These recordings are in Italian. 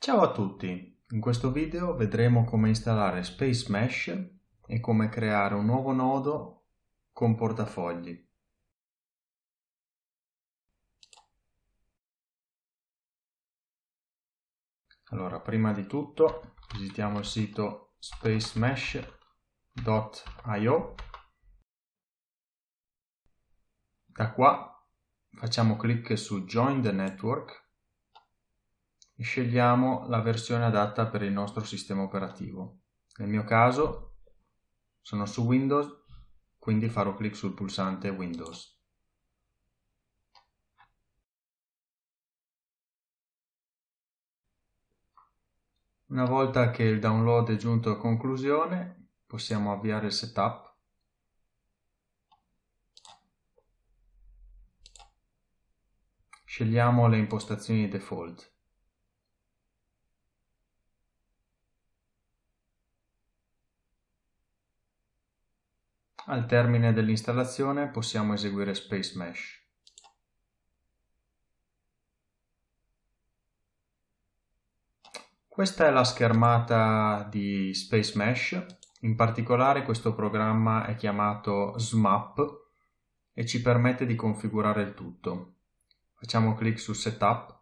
Ciao a tutti! In questo video vedremo come installare Space Mesh e come creare un nuovo nodo con portafogli. Allora, prima di tutto visitiamo il sito spacemesh.io. Da qua facciamo clic su Join the Network e scegliamo la versione adatta per il nostro sistema operativo. Nel mio caso sono su Windows, quindi farò clic sul pulsante Windows. Una volta che il download è giunto a conclusione, possiamo avviare il setup. Scegliamo le impostazioni default. Al termine dell'installazione possiamo eseguire Space Mesh. Questa è la schermata di Space Mesh. In particolare questo programma è chiamato SMAP e ci permette di configurare il tutto. Facciamo clic su Setup.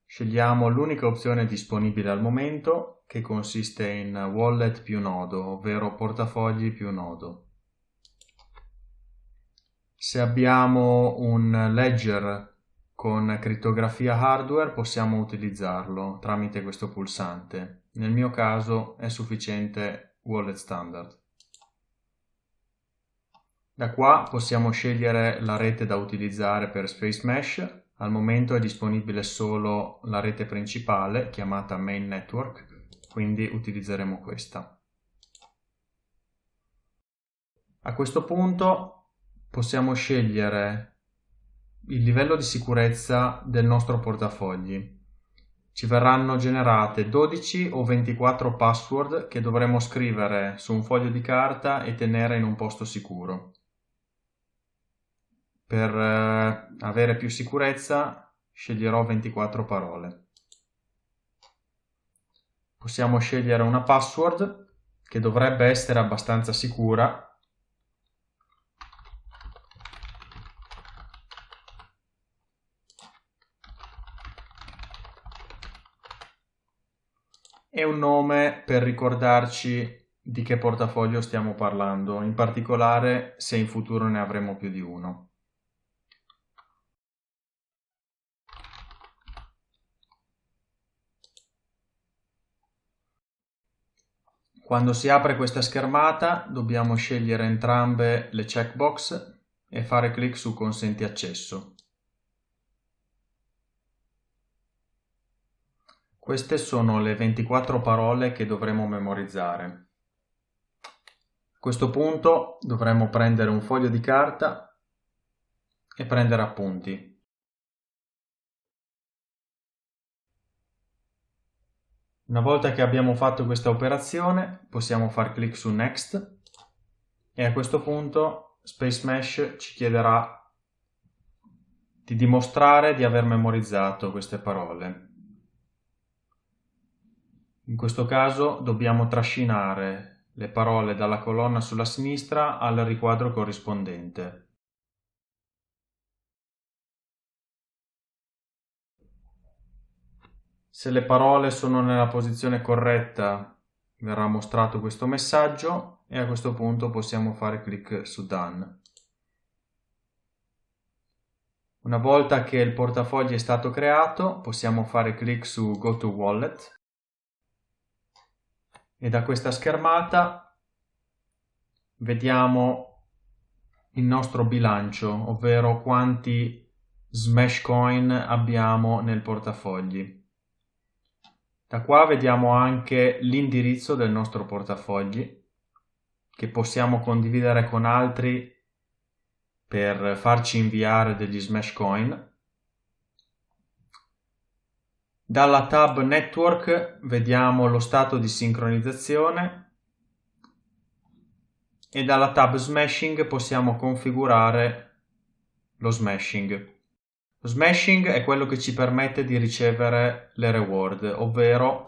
Scegliamo l'unica opzione disponibile al momento, che consiste in Wallet più nodo, ovvero portafogli più nodo. Se abbiamo un ledger con crittografia hardware possiamo utilizzarlo tramite questo pulsante. Nel mio caso è sufficiente Wallet Standard. Da qua possiamo scegliere la rete da utilizzare per Space Mesh. Al momento è disponibile solo la rete principale chiamata Main Network, quindi utilizzeremo questa. A questo punto possiamo scegliere il livello di sicurezza del nostro portafogli. Ci verranno generate 12 o 24 password che dovremo scrivere su un foglio di carta e tenere in un posto sicuro. Per avere più sicurezza sceglierò 24 parole. Possiamo scegliere una password che dovrebbe essere abbastanza sicura. E un nome per ricordarci di che portafoglio stiamo parlando, in particolare se in futuro ne avremo più di uno. Quando si apre questa schermata dobbiamo scegliere entrambe le checkbox e fare clic su Consenti accesso. Queste sono le 24 parole che dovremo memorizzare. A questo punto dovremo prendere un foglio di carta e prendere appunti. Una volta che abbiamo fatto questa operazione possiamo far clic su Next e a questo punto Space Mesh ci chiederà di dimostrare di aver memorizzato queste parole. In questo caso dobbiamo trascinare le parole dalla colonna sulla sinistra al riquadro corrispondente. Se le parole sono nella posizione corretta verrà mostrato questo messaggio e a questo punto possiamo fare clic su Done. Una volta che il portafoglio è stato creato possiamo fare clic su Go to Wallet e da questa schermata vediamo il nostro bilancio, ovvero quanti Smash Coin abbiamo nel portafogli. Da qua vediamo anche l'indirizzo del nostro portafogli che possiamo condividere con altri per farci inviare degli Smash Coin. Dalla tab Network vediamo lo stato di sincronizzazione e dalla tab Smashing possiamo configurare lo smashing. Lo smashing è quello che ci permette di ricevere le reward, ovvero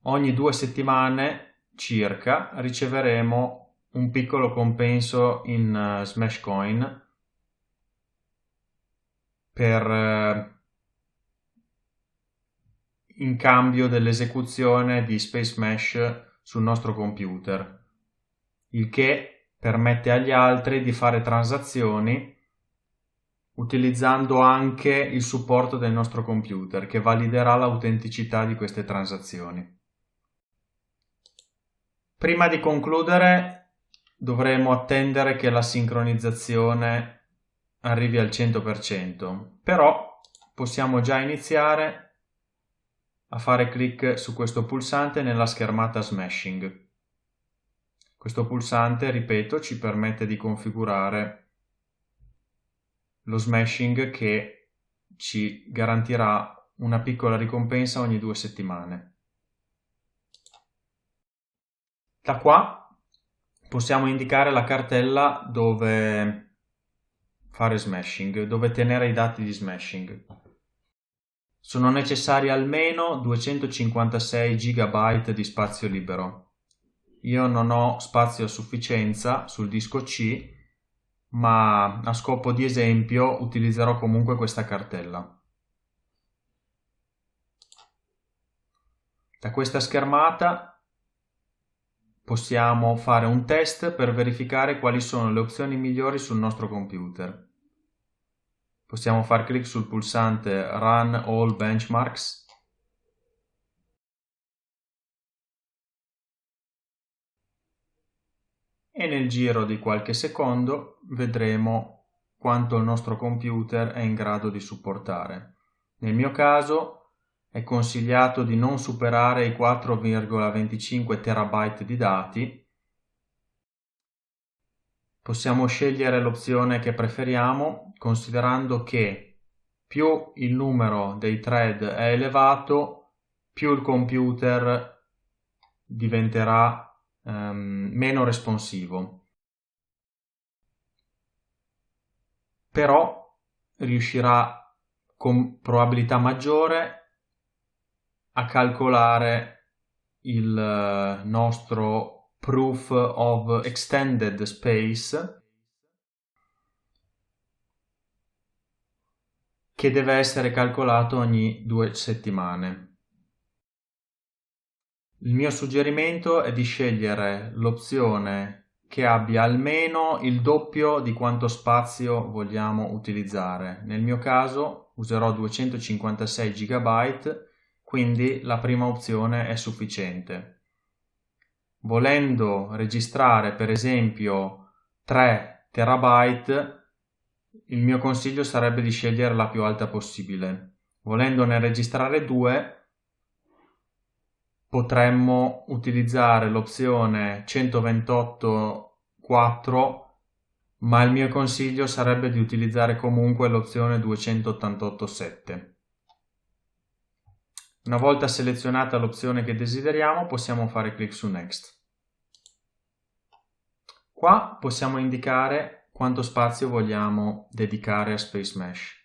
ogni 2 settimane circa riceveremo un piccolo compenso in Smash Coin in cambio dell'esecuzione di Space Smash sul nostro computer, il che permette agli altri di fare transazioni utilizzando anche il supporto del nostro computer, che validerà l'autenticità di queste transazioni. Prima di concludere, dovremo attendere che la sincronizzazione arrivi al 100%, però possiamo già iniziare a fare clic su questo pulsante nella schermata Smashing. Questo pulsante, ripeto, ci permette di configurare lo smashing che ci garantirà una piccola ricompensa ogni 2 settimane. Da qua possiamo indicare la cartella dove fare smashing, dove tenere i dati di smashing. Sono necessari almeno 256 GB di spazio libero. Io non ho spazio a sufficienza sul disco C, ma a scopo di esempio utilizzerò comunque questa cartella. Da questa schermata possiamo fare un test per verificare quali sono le opzioni migliori sul nostro computer. Possiamo fare clic sul pulsante Run All Benchmarks e nel giro di qualche secondo vedremo quanto il nostro computer è in grado di supportare. Nel mio caso è consigliato di non superare i 4,25 terabyte di dati. Possiamo scegliere l'opzione che preferiamo, considerando che più il numero dei thread è elevato, più il computer diventerà meno responsivo. Però riuscirà con probabilità maggiore a calcolare il nostro proof of extended space, che deve essere calcolato ogni 2 settimane. Il mio suggerimento è di scegliere l'opzione che abbia almeno il doppio di quanto spazio vogliamo utilizzare. Nel mio caso userò 256 GB, quindi la prima opzione è sufficiente. Volendo registrare per esempio 3 terabyte, il mio consiglio sarebbe di scegliere la più alta possibile. Volendone registrare 2, potremmo utilizzare l'opzione 128.4, ma il mio consiglio sarebbe di utilizzare comunque l'opzione 288.7. Una volta selezionata l'opzione che desideriamo, possiamo fare clic su Next. Qua possiamo indicare quanto spazio vogliamo dedicare a Space Mesh.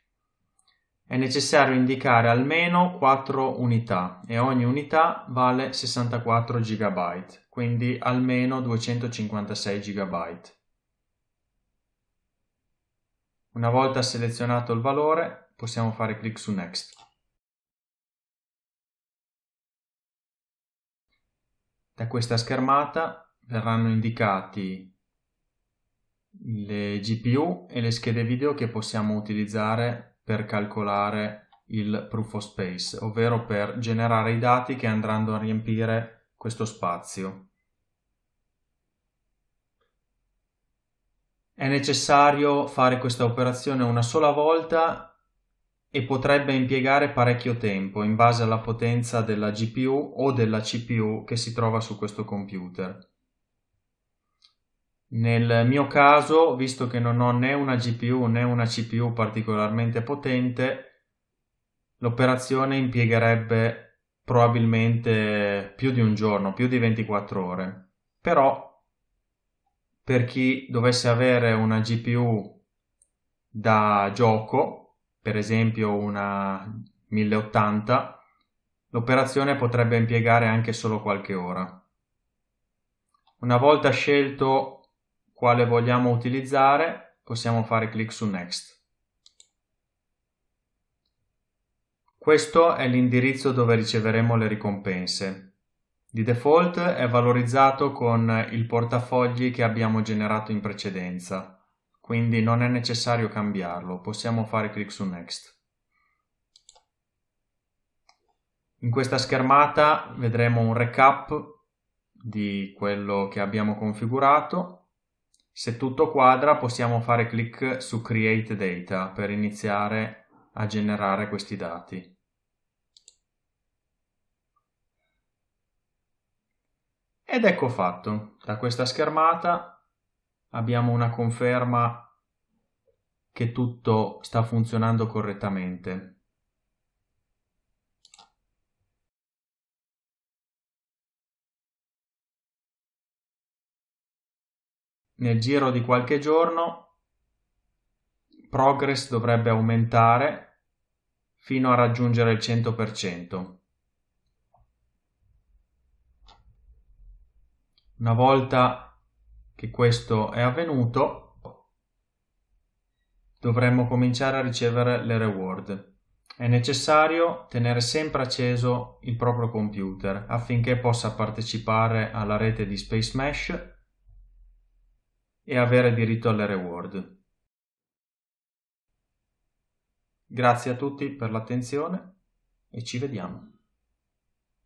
È necessario indicare almeno 4 unità e ogni unità vale 64 GB, quindi almeno 256 GB. Una volta selezionato il valore, possiamo fare clic su Next. Da questa schermata verranno indicati le GPU e le schede video che possiamo utilizzare per calcolare il proof of space, ovvero per generare i dati che andranno a riempire questo spazio. È necessario fare questa operazione una sola volta e potrebbe impiegare parecchio tempo in base alla potenza della GPU o della CPU che si trova su questo computer. Nel mio caso, visto che non ho né una GPU né una CPU particolarmente potente, l'operazione impiegherebbe probabilmente più di un giorno, più di 24 ore. Però, per chi dovesse avere una GPU da gioco, per esempio una 1080, l'operazione potrebbe impiegare anche solo qualche ora. Una volta scelto quale vogliamo utilizzare, possiamo fare clic su Next. Questo è l'indirizzo dove riceveremo le ricompense. Di default è valorizzato con il portafogli che abbiamo generato in precedenza, quindi non è necessario cambiarlo, possiamo fare clic su Next. In questa schermata vedremo un recap di quello che abbiamo configurato. Se tutto quadra possiamo fare clic su Create Data per iniziare a generare questi dati. Ed ecco fatto. Da questa schermata abbiamo una conferma che tutto sta funzionando correttamente. Nel giro di qualche giorno progress dovrebbe aumentare fino a raggiungere il 100%. Una volta che questo è avvenuto, dovremmo cominciare a ricevere le reward. È necessario tenere sempre acceso il proprio computer affinché possa partecipare alla rete di Space Mesh e avere diritto alle reward. Grazie a tutti per l'attenzione e ci vediamo.